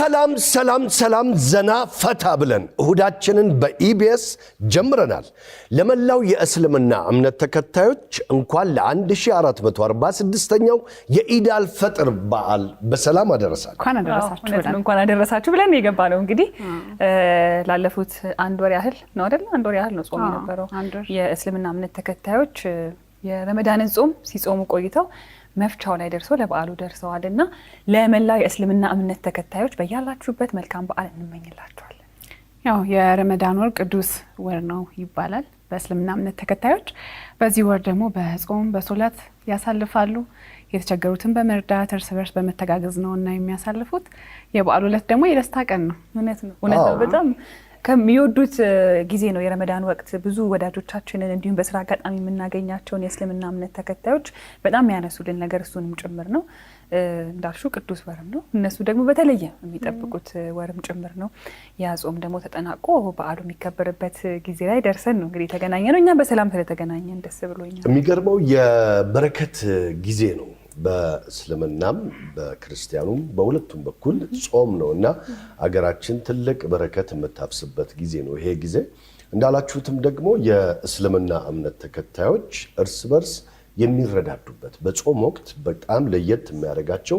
ሰላም ዘና ፈታ ብለን እሁዳችንን በኢቢኤስ ጀምረናል። ለመላው የእስልምና እምነት ተከታዮች እንኳን ለ1446ኛው የኢድ አልፈጥር በዓል በሰላም አደረሳችሁ። እንኳን አደረሳችሁ ብለን የገባነው እንግዲህ ላለፉት አንድ ወር ያህል ነው አይደል? አንድ ወር ያህል ነው ጾም የነበረው። የእስልምና እምነት ተከታዮች የረመዳንን ጾም ሲጾሙ ቆይተው መፍቻው ላይ ደርሶ ለበዓሉ ደርሰዋልና ለመላው የእስልምና እምነት ተከታዮች በያላችሁበት መልካም በዓል እንመኝላችኋለን። ያው የረመዳን ወር ቅዱስ ወር ነው ይባላል በእስልምና እምነት ተከታዮች። በዚህ ወር ደግሞ በጾም በሶላት ያሳልፋሉ። የተቸገሩትን በመርዳት እርስ በርስ በመተጋገዝ ነውና የሚያሳልፉት። የበዓሉ ዕለት ደግሞ የደስታ ቀን ነው። እውነት ነው በጣም ከሚወዱት ጊዜ ነው የረመዳን ወቅት። ብዙ ወዳጆቻችንን እንዲሁም በስራ አጋጣሚ የምናገኛቸውን የእስልምና እምነት ተከታዮች በጣም ያነሱልን ነገር እሱንም ጭምር ነው። እንዳልሹ ቅዱስ ወርም ነው፣ እነሱ ደግሞ በተለየ የሚጠብቁት ወርም ጭምር ነው። ያ ጾም ደግሞ ተጠናቆ በዓሉ የሚከበርበት ጊዜ ላይ ደርሰን ነው እንግዲህ የተገናኘ ነው። እኛም በሰላም ስለተገናኘን ደስ ብሎኛል። የሚገርመው የበረከት ጊዜ ነው። በእስልምናም በክርስቲያኑም በሁለቱም በኩል ጾም ነውና አገራችን ትልቅ በረከት የምታፍስበት ጊዜ ነው ይሄ ጊዜ። እንዳላችሁትም ደግሞ የእስልምና እምነት ተከታዮች እርስ በርስ የሚረዳዱበት በጾም ወቅት በጣም ለየት የሚያደርጋቸው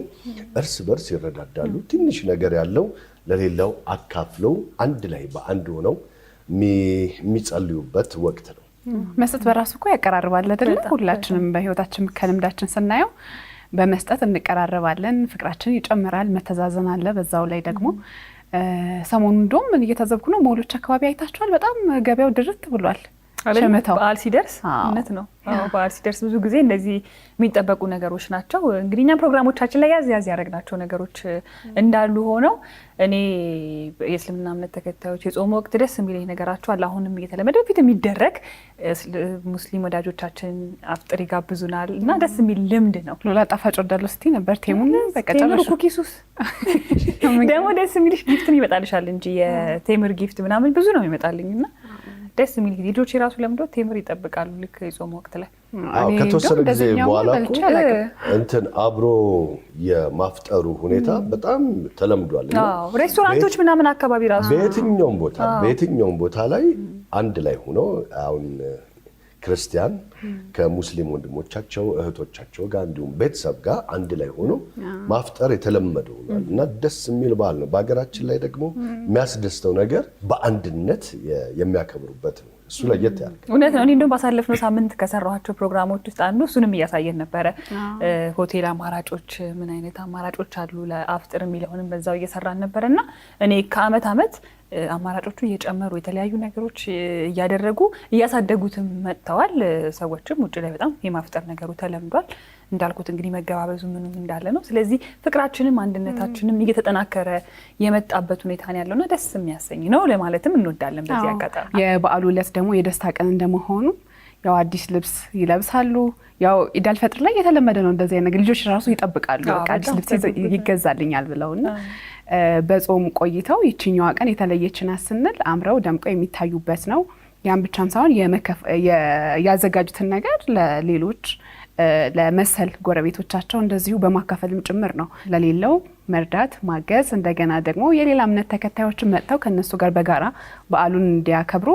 እርስ በርስ ይረዳዳሉ። ትንሽ ነገር ያለው ለሌላው አካፍለው አንድ ላይ በአንድ ሆነው የሚጸልዩበት ወቅት ነው። መስጠት በራሱ እኮ ያቀራርባል አይደል? ሁላችንም በህይወታችን ከልምዳችን ስናየው በመስጠት እንቀራረባለን፣ ፍቅራችን ይጨምራል፣ መተዛዘን አለ። በዛው ላይ ደግሞ ሰሞኑን እንደውም ምን እየታዘብኩ ነው፣ ሞሎች አካባቢ አይታችኋል፣ በጣም ገበያው ድርት ብሏል። በዓል ሲደርስ እውነት ነው። በዓል ሲደርስ ብዙ ጊዜ እንደዚህ የሚጠበቁ ነገሮች ናቸው። እንግዲህ እኛ ፕሮግራሞቻችን ላይ ያዝ ያደረግናቸው ነገሮች እንዳሉ ሆነው እኔ የእስልምና እምነት ተከታዮች የጾም ወቅት ደስ የሚለኝ ነገራቸው አለ። አሁንም እየተለመደ በፊት የሚደረግ ሙስሊም ወዳጆቻችን አፍጥር ይጋብዙናል እና ደስ የሚል ልምድ ነው። ሎላ ጣፋጭ ወዳለው ስቲ ነበር ቴሙን በቀጨለሽ ኩኪሱስ ደግሞ ደስ የሚልሽ ጊፍትም ይመጣልሻል እንጂ የቴምር ጊፍት ምናምን ብዙ ነው ይመጣልኝና ደስ የሚል ጊዜ ልጆች የራሱ ለምዶ ቴምር ይጠብቃሉ ልክ የጾም ወቅት ላይ። ከተወሰነ ጊዜ በኋላ እንትን አብሮ የማፍጠሩ ሁኔታ በጣም ተለምዷል። ሬስቶራንቶች ምናምን አካባቢ ራሱ በየትኛውም ቦታ ላይ አንድ ላይ ሆኖ አሁን ክርስቲያን ከሙስሊም ወንድሞቻቸው እህቶቻቸው ጋር እንዲሁም ቤተሰብ ጋር አንድ ላይ ሆኖ ማፍጠር የተለመደ ሆኗል እና ደስ የሚል በዓል ነው። በሀገራችን ላይ ደግሞ የሚያስደስተው ነገር በአንድነት የሚያከብሩበት ነው። እሱ ለየት ያለ እውነት ነው። እኔ እንደውም ባሳለፍነው ሳምንት ከሰራኋቸው ፕሮግራሞች ውስጥ አንዱ እሱንም እያሳየን ነበረ። ሆቴል አማራጮች ምን አይነት አማራጮች አሉ ለአፍጥር የሚለውንም በዛው እየሰራን ነበርና እኔ ከአመት አመት አማራጮቹ እየጨመሩ የተለያዩ ነገሮች እያደረጉ እያሳደጉትም መጥተዋል። ሰዎችም ውጭ ላይ በጣም የማፍጠር ነገሩ ተለምዷል። እንዳልኩት እንግዲህ መገባበዙ ምንም እንዳለ ነው። ስለዚህ ፍቅራችንም አንድነታችንም እየተጠናከረ የመጣበት ሁኔታ ነው ያለውና ደስ የሚያሰኝ ነው ለማለትም እንወዳለን። በዚህ አጋጣሚ የበዓሉ ዕለት ደግሞ የደስታ ቀን እንደመሆኑ ያው አዲስ ልብስ ይለብሳሉ። ያው ኢድ አልፈጥር ላይ የተለመደ ነው እንደዚህ አይነት ልጆች ራሱ ይጠብቃሉ። አዲስ ልብስ ይገዛልኛል ብለውና በጾም ቆይተው ይችኛዋ ቀን የተለየችና ስንል አምረው ደምቀው የሚታዩበት ነው። ያን ብቻም ሳይሆን ያዘጋጁትን ነገር ለሌሎች ለመሰል ጎረቤቶቻቸው እንደዚሁ በማካፈልም ጭምር ነው። ለሌለው መርዳት ማገዝ፣ እንደገና ደግሞ የሌላ እምነት ተከታዮችን መጥተው ከነሱ ጋር በጋራ በዓሉን እንዲያከብሩ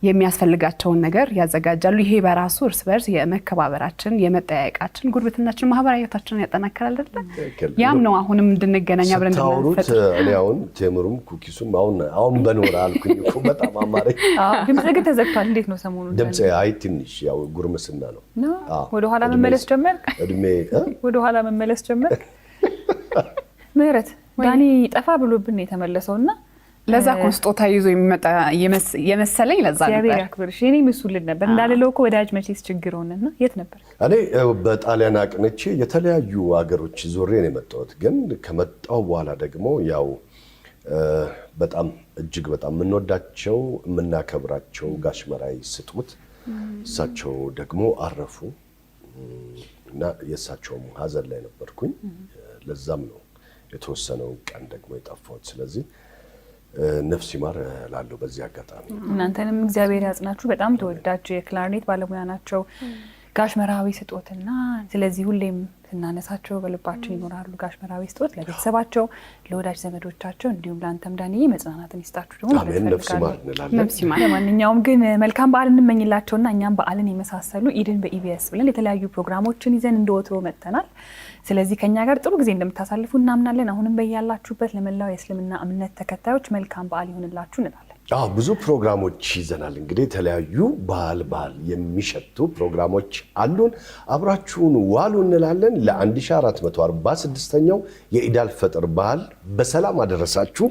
የሚያስፈልጋቸውን ነገር ያዘጋጃሉ። ይሄ በራሱ እርስ በርስ የመከባበራችን የመጠያየቃችን ጉርብትናችን ማህበራዊነታችንን ያጠናክራል አይደል? ያም ነው አሁንም እንድንገናኝ አብረን እንድንፈጥር። እኔ አሁን ቴምሩም ኩኪሱም አሁን በኖር አልኩኝ እኮ በጣም አማረኝ። ድምጽ ግን ተዘግቷል። እንዴት ነው ሰሞኑን? ድምጽ አይ ትንሽ ያው ጉርምስና ነው። ወደ ኋላ መመለስ ጀመር። ወደ ኋላ መመለስ ጀመር። ምህረት ዳኒ ጠፋ ብሎብን ነው የተመለሰውና ለዛ ኮስጦታ ይዞ የሚመጣ የመሰለኝ ለዛ ነበር። እግዚአብሔር ያክብርሽ። እኔ መስሉልን ነበር እንዳልለው እኮ ወዳጅ መቼስ ችግር ሆነና የት ነበር? እኔ በጣሊያን አቅንቼ የተለያዩ ሀገሮች ዞሬ ነው የመጣሁት። ግን ከመጣሁ በኋላ ደግሞ ያው በጣም እጅግ በጣም የምንወዳቸው የምናከብራቸው ጋሽ መራይ ስጡት እሳቸው ደግሞ አረፉ እና የእሳቸውም ሀዘን ላይ ነበርኩኝ። ለዛም ነው የተወሰነው ቀን ደግሞ የጠፋሁት። ስለዚህ ነፍስ ይማር ላለው በዚህ አጋጣሚ እናንተንም እግዚአብሔር ያጽናችሁ። በጣም ተወዳጅ የክላርኔት ባለሙያ ናቸው ጋሽ መራዊ ስጦትና ስለዚህ ሁሌም ስናነሳቸው በልባችን ይኖራሉ። ጋሽ መራዊ ስጦት ለቤተሰባቸው፣ ለወዳጅ ዘመዶቻቸው እንዲሁም ለአንተም ዳኒ መጽናናትን ይስጣችሁ ደግሞ ማለት ነው። ለማንኛውም ግን መልካም በዓል እንመኝላቸውና እኛም በዓልን የመሳሰሉ ኢድን በኢቢኤስ ብለን የተለያዩ ፕሮግራሞችን ይዘን እንደወትሮ መጥተናል። ስለዚህ ከኛ ጋር ጥሩ ጊዜ እንደምታሳልፉ እናምናለን። አሁንም በያላችሁበት ለመላው የእስልምና እምነት ተከታዮች መልካም በዓል ይሁንላችሁ እንላለን። ብዙ ፕሮግራሞች ይዘናል። እንግዲህ የተለያዩ በዓል የሚሸቱ ፕሮግራሞች አሉን። አብራችሁን ዋሉ እንላለን። ለ1446ኛው የኢድ አልፈጥር በዓል በሰላም አደረሳችሁ።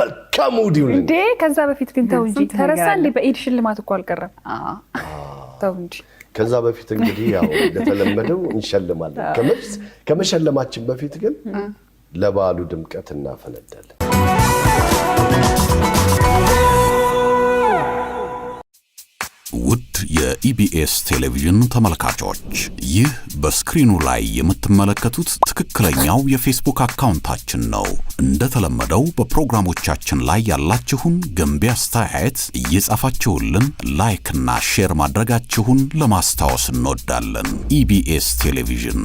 መልካም ውድ ይሁን። እንዴ ከዛ በፊት ግን ተው እንጂ ተረሳ እንዴ በኢድ ሽልማት እኮ አልቀረም። ተው እንጂ ከዛ በፊት እንግዲህ ያው እንደተለመደው እንሸልማለን። ከመሸለማችን በፊት ግን ለበዓሉ ድምቀት እናፈነዳለን። ውድ የኢቢኤስ ቴሌቪዥን ተመልካቾች፣ ይህ በስክሪኑ ላይ የምትመለከቱት ትክክለኛው የፌስቡክ አካውንታችን ነው። እንደተለመደው በፕሮግራሞቻችን ላይ ያላችሁን ገንቢ አስተያየት እየጻፋችሁልን ላይክና ሼር ማድረጋችሁን ለማስታወስ እንወዳለን። ኢቢኤስ ቴሌቪዥን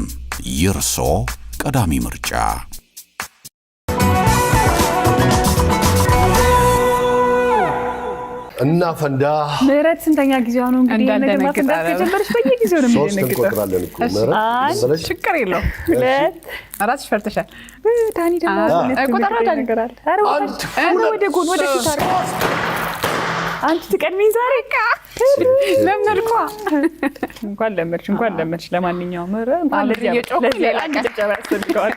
የርሶ ቀዳሚ ምርጫ። እና ፈንዳ ምህረት ስንተኛ ጊዜዋ ነው እንግዲህ ነገር ማፈንዳት ከጀመረች በየጊዜው ነው የሚደነግጠው። እንቆጥራለን እኮ ምህረት ችግር የለውም። አራትሽ ፈርተሻል። ዳኒ ደግሞ ቆጠራ ነገራል። ወደ ጎን ወደ ፊት አንቺ ትቀድሚኝ ዛሬ ለምንድኳ እንኳን ለመድሽ። ለማንኛውም ምህረት እንኳን ለዚህ ጭብጨባ ያስፈልገዋል።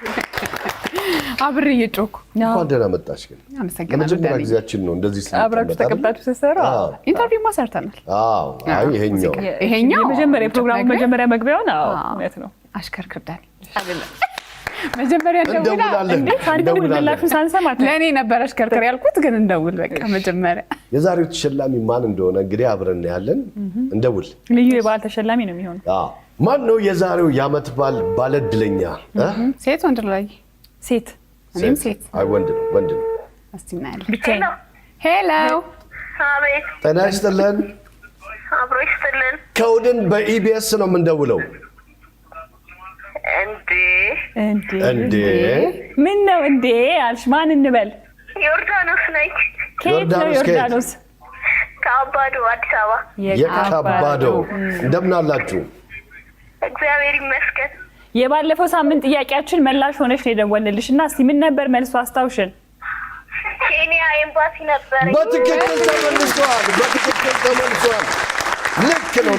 አብሬ እየጮኩ እንኳን ደህና መጣሽ። ግን ለመጀመሪያ ጊዜያችን ነው እንደዚህ አብራችሁ ተቀብላችሁ ስትሰሩ። ኢንተርቪው ሰርተናል። አይ ይሄኛው የመጀመሪያ ፕሮግራሙ መጀመሪያ መግቢያውን እውነት ነው። አሽከርክር ዳኒ አይደለም መጀመሪያ እንደውላችሁ ሳንሰማት ለእኔ ነበር አሽከርክር ያልኩት፣ ግን እንደውል በቃ መጀመሪያ። የዛሬው ተሸላሚ ማን እንደሆነ እንግዲህ አብረን ያለን እንደውል። ልዩ የበዓል ተሸላሚ ነው የሚሆነው። ማን ነው የዛሬው የዓመት በዓል ባለድለኛ? ሴት ወንድ ላይ? ሴት። እኔም ሴት። አይ ወንድ ነው። እስቲ እናያለን። ብቻዬን። ሄሎ አቤት። ጤና ይስጥልን። አብሮ ይስጥልን። ከውድን በኢቢኤስ ነው የምንደውለው። እንዴ ምን ነው እንዴ አልሽ? ማን እንበል? ዮርዳኖስ ነኝ። ከየት ነው ዮርዳኖስ? ከአባዶ አዲስ አበባ። የካባዶ። እንደምን አላችሁ? እግዚአብሔር ይመስገን። የባለፈው ሳምንት ጥያቄያችን መላሽ ሆነሽ ነው የደወልንልሽና እስቲ ምን ነበር መልሱ አስታውሽን? ኬንያ ኤምባሲ ነበር። በትክክል ተመልሷል። ልክ ነው።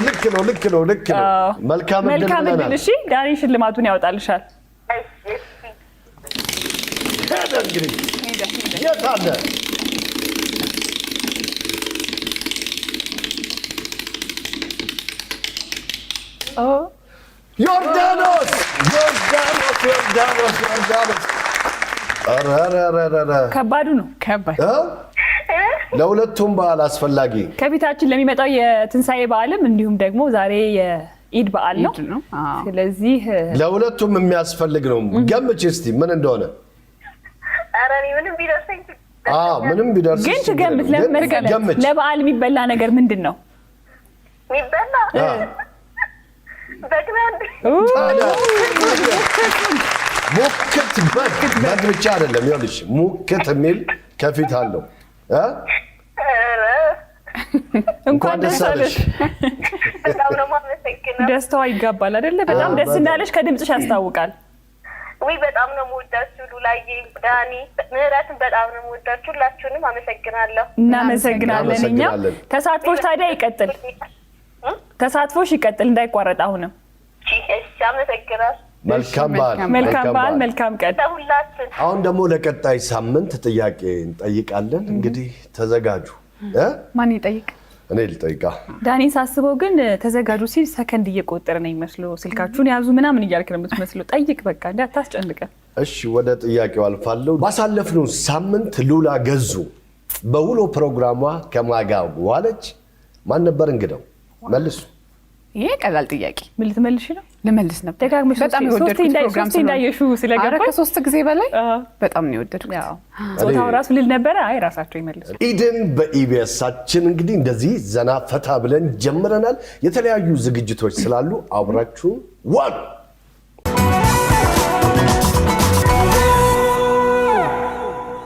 መልካም እድል። እሺ ዳኒ ሽልማቱን ያወጣልሻል። ሄደ እንግዲህ የት አለ? ዮርዳኖስ። ከባዱ ነው። ለሁለቱም በዓል አስፈላጊ ከፊታችን ለሚመጣው የትንሣኤ በዓልም እንዲሁም ደግሞ ዛሬ የኢድ በዓል ነው። ስለዚህ ለሁለቱም የሚያስፈልግ ነው። ገምች እስቲ ምን እንደሆነ። ኧረ እኔ ምንም ቢደርሰኝ ምንም ቢደርስ ግን ትገምት። ለበዓል የሚበላ ነገር ምንድን ነው? የሚበላ በግ ሙክት በግ ብቻ አይደለም። ይኸውልሽ ሙክት የሚል ከፊት አለው። እንኳን ደስ አለሽ። ደስታዋ ይጋባል አይደለ? በጣም ደስ እንዳለሽ ከድምፅሽ ያስታውቃል። በጣም ነው የምወዳችሁ ሉላዬ፣ ዳኒ፣ ምህረትን በጣም ነው የምወዳችሁ። ሁላችሁንም አመሰግናለሁ። እናመሰግናለን። እኛም ተሳትፎሽ ታዲያ ይቀጥል። ተሳትፎሽ ይቀጥል እንዳይቋረጥ። አሁንም እሺ፣ አመሰግናለሁ። መልካም በዓል፣ መልካም ቀን። አሁን ደግሞ ለቀጣይ ሳምንት ጥያቄ እንጠይቃለን። እንግዲህ ተዘጋጁ። ማን ይጠይቅ? እኔ ልጠይቃ። ዳኒ ሳስበው ግን ተዘጋጁ ሲል ሰከንድ እየቆጠረ ነው የሚመስለው። ስልካችሁን ያዙ ምናምን እያልክ ነው የምትመስለው። ጠይቅ በቃ እንዳታስጨንቀን። እሺ ወደ ጥያቄው አልፋለሁ። ባሳለፍነው ሳምንት ሉላ ገዙ በውሎ ፕሮግራሟ ከማን ጋር ዋለች? ማን ነበር እንግዳው? መልሱ። ይሄ ቀላል ጥያቄ። ምን ልትመልሽ ነው? ልመልስ ነበር። ደጋግመሽ በጣም የወደድኩት ፕሮግራም እንዳየሽው ስለገባኝ ከሶስት ጊዜ በላይ በጣም ነው የወደድኩት። ጾታው ራሱ ልል ነበረ። አይ ራሳቸው ይመልሱ። ኢድን በኢቢኤሳችን እንግዲህ እንደዚህ ዘና ፈታ ብለን ጀምረናል። የተለያዩ ዝግጅቶች ስላሉ አብራችሁን ዋሉ።